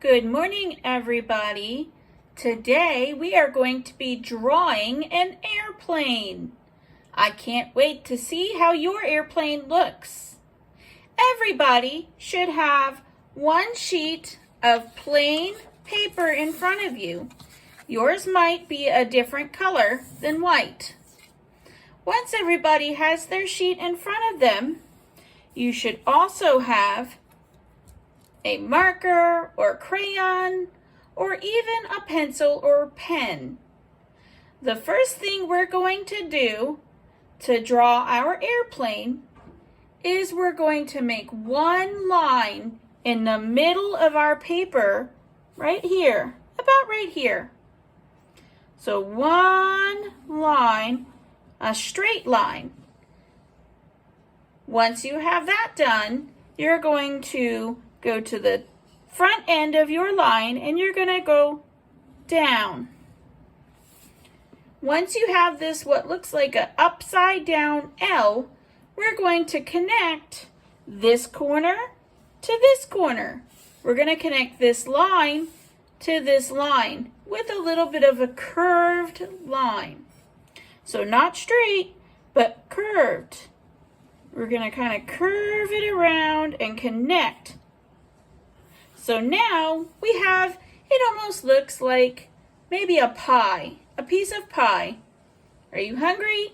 Good morning, everybody. Today we are going to be drawing an airplane. I can't wait to see how your airplane looks. Everybody should have one sheet of plain paper in front of you. Yours might be a different color than white. Once everybody has their sheet in front of them, you should also have a marker or crayon or even a pencil or pen. The first thing we're going to do to draw our airplane is we're going to make one line in the middle of our paper right here, about right here. So one line, a straight line. Once you have that done, you're going to go to the front end of your line and you're going to go down. Once you have this, what looks like an upside down L, we're going to connect this corner to this corner. We're going to connect this line to this line with a little bit of a curved line. So not straight, but curved. We're going to kind of curve it around and connect. So now we have, it almost looks like maybe a pie, a piece of pie. Are you hungry?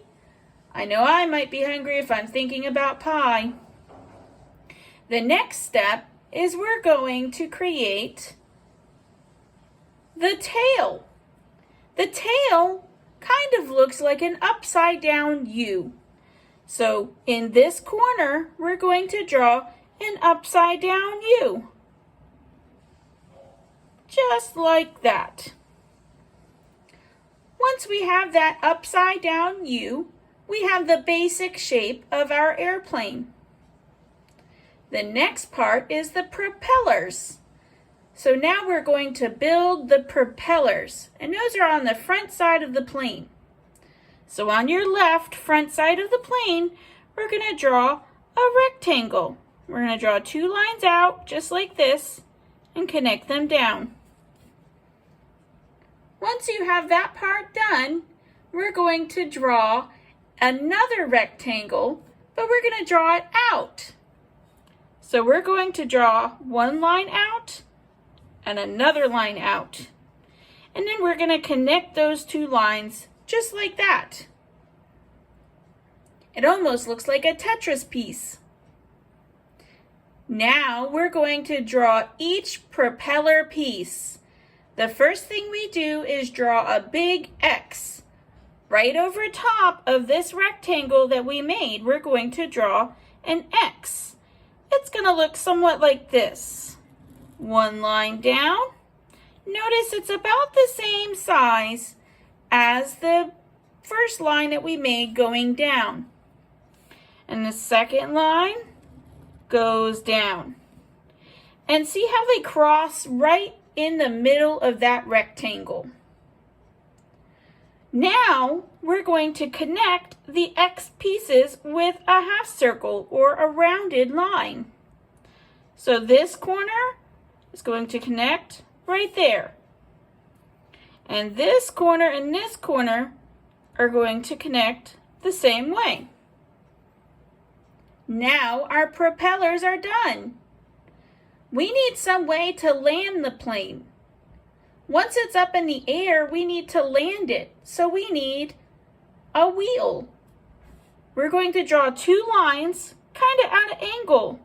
I know I might be hungry if I'm thinking about pie. The next step is we're going to create the tail. The tail kind of looks like an upside down U. So in this corner, we're going to draw an upside down U. Just like that. Once we have that upside down U, we have the basic shape of our airplane. The next part is the propellers. So now we're going to build the propellers, and those are on the front side of the plane. So on your left front side of the plane, we're going to draw a rectangle. We're going to draw two lines out just like this and connect them down. Once you have that part done, we're going to draw another rectangle, but we're going to draw it out. So we're going to draw one line out and another line out. And then we're going to connect those two lines just like that. It almost looks like a Tetris piece. Now we're going to draw each propeller piece. The first thing we do is draw a big X. Right over top of this rectangle that we made, we're going to draw an X. It's going to look somewhat like this. One line down. Notice it's about the same size as the first line that we made going down. And the second line goes down. And see how they cross right in the middle of that rectangle. Now we're going to connect the X pieces with a half circle or a rounded line. So this corner is going to connect right there. And this corner and this corner are going to connect the same way. Now our propellers are done. We need some way to land the plane. Once it's up in the air, we need to land it. So we need a wheel. We're going to draw two lines kind of at an angle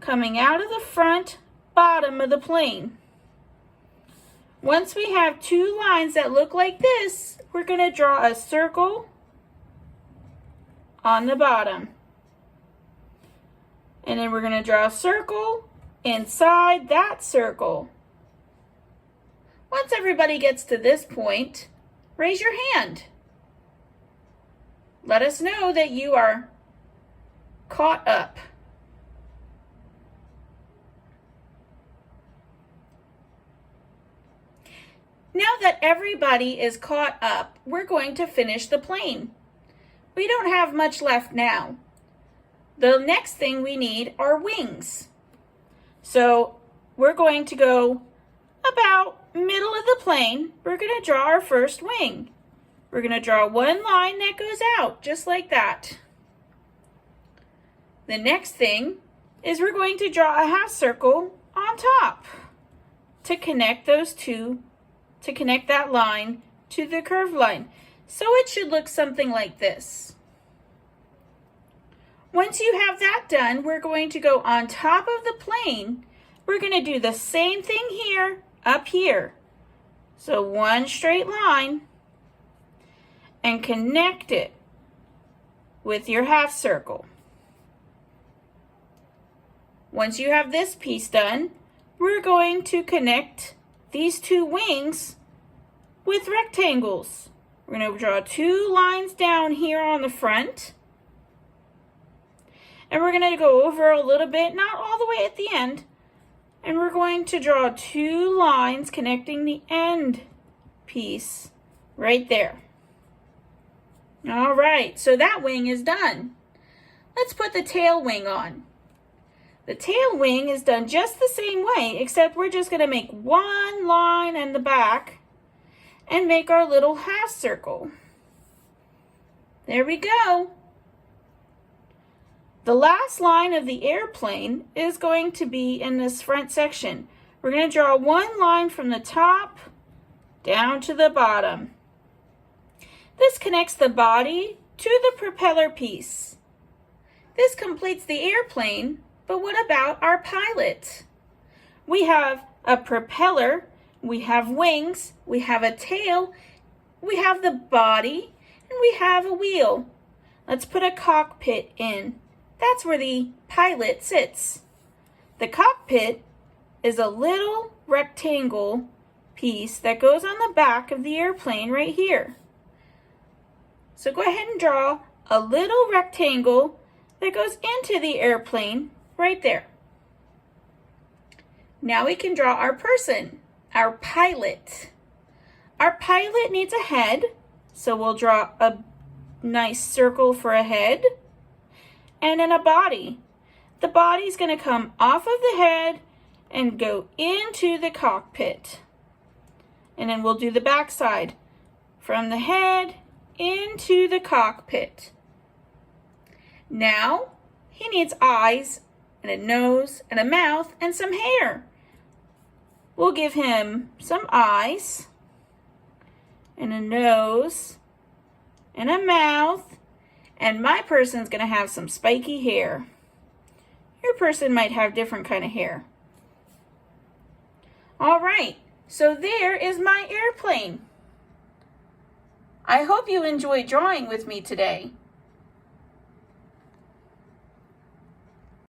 coming out of the front bottom of the plane. Once we have two lines that look like this, we're going to draw a circle on the bottom. And then we're going to draw a circle inside that circle. Once everybody gets to this point, raise your hand. Let us know that you are caught up. Now that everybody is caught up, we're going to finish the plane. We don't have much left now. The next thing we need are wings. So we're going to go about middle of the plane. We're going to draw our first wing. We're going to draw one line that goes out, just like that. The next thing is we're going to draw a half circle on top to connect those two, to connect that line to the curved line. So it should look something like this. Once you have that done, we're going to go on top of the plane. We're going to do the same thing here, up here. So one straight line and connect it with your half circle. Once you have this piece done, we're going to connect these two wings with rectangles. We're going to draw two lines down here on the front. And we're going to go over a little bit, not all the way at the end. And we're going to draw two lines connecting the end piece right there. All right, so that wing is done. Let's put the tail wing on. The tail wing is done just the same way, except we're just going to make one line in the back and make our little half circle. There we go. The last line of the airplane is going to be in this front section. We're going to draw one line from the top down to the bottom. This connects the body to the propeller piece. This completes the airplane, but what about our pilot? We have a propeller, we have wings, we have a tail, we have the body, and we have a wheel. Let's put a cockpit in. That's where the pilot sits. The cockpit is a little rectangle piece that goes on the back of the airplane right here. So go ahead and draw a little rectangle that goes into the airplane right there. Now we can draw our person, our pilot. Our pilot needs a head, so we'll draw a nice circle for a head. And then a body. The body's going to come off of the head and go into the cockpit. And then we'll do the back side. From the head into the cockpit. Now, he needs eyes and a nose and a mouth and some hair. We'll give him some eyes and a nose and a mouth. And my person's going to have some spiky hair. Your person might have different kind of hair. All right, so there is my airplane. I hope you enjoyed drawing with me today.